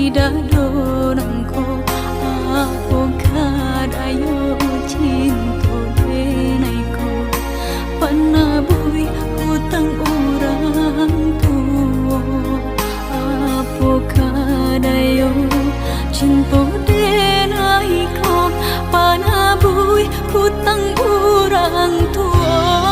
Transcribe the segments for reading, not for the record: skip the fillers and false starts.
pidadonanko ako kadayo cinta denayko panaboy utang orang tua apa kadayo cinta denayko panaboy utang orang tua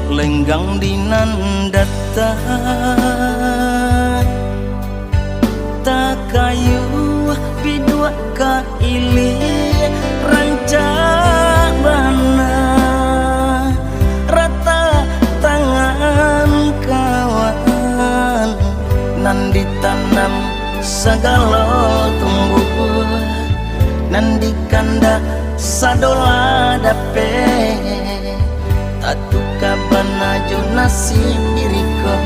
lenggang dinan datang tak kayu bidua ka ili rancak bana rata tangan kawan nan ditanam segala tumbuh nan dikanda sadola dape tatu kabana jo nasib diriko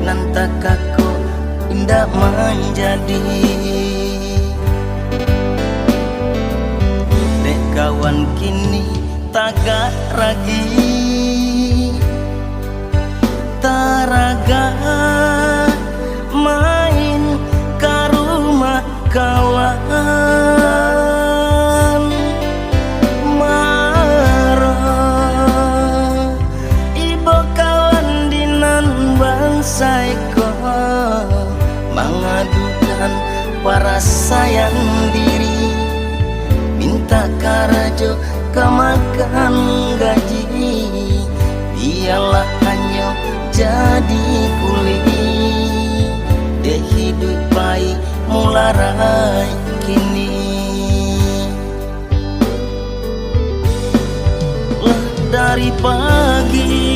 nantakako indah menjadi dek kawan kini tagak ragi taraga main ke rumah kawan saiko mengadukan para sayang diri minta karajo kemakan gaji dialah hanya jadi kuli deh hidup baik mularai kini lah dari pagi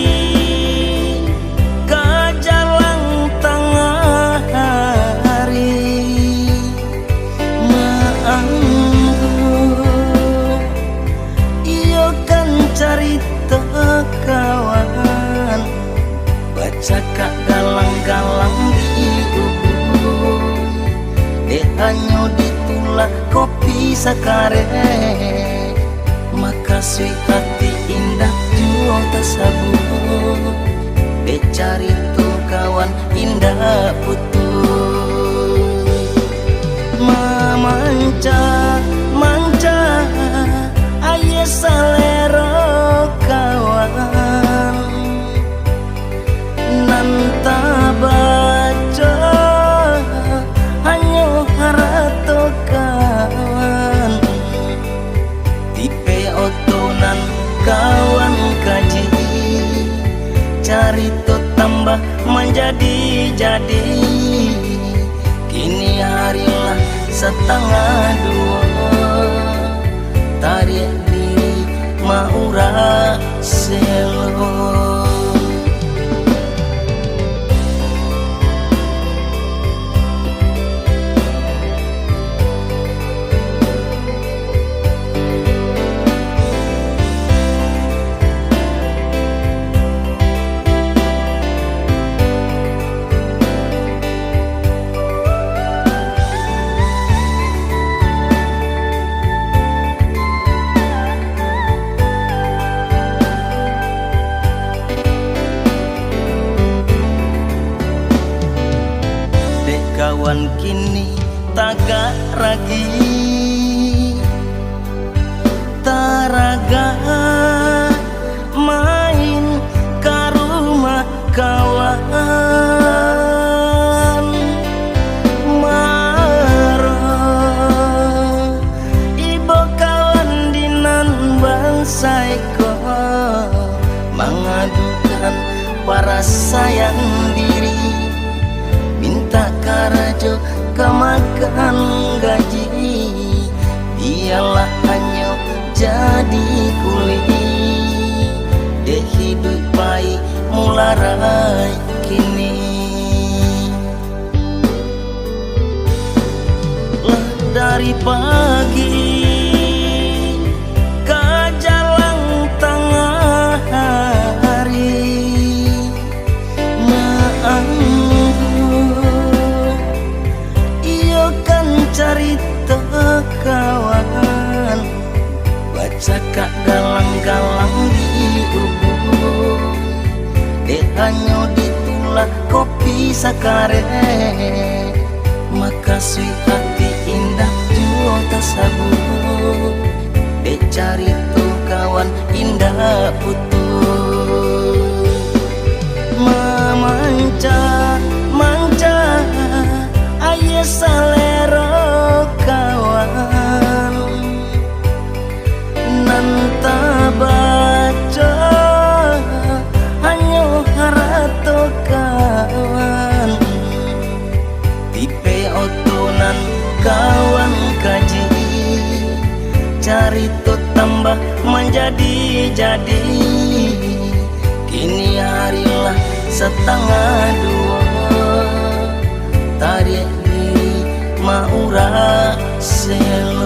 cerita kawan bacakak galang-galang di ubun dek hanyo ditulak kopi sakare makasih hati indah jual tasabun dek cerita kawan indah putus memanca manca aye salero kawan nanta baca hanya harato kawan tipe otonan kawan kaji cari to tambah menjadi kini harilah setengah dua tarik diri maura selo kawan kini tagak ragi taraga main ke rumah kawan marah ibu kawan dinan bangsaiko mengadukan para sayang diri sarajo kemakan gaji, ialah hanya jadi kuli. Dek hidup baik mularai kini. Lah dari pagi ke jalan tengah hari, iyo kan cerita kawan, baca kak galang-galang di ubur. Dek hanya ditulak kopi sakare, makasih hati indah juta sabun. Dek cari tuh kawan indah putus, memanca manca aye salero kawan, nanta baca hanya harato kawan. Tipe otonan kawan kaji, cari tuh tambah menjadi-jadi. Kini harilah setengah dua, tarik diri maura sel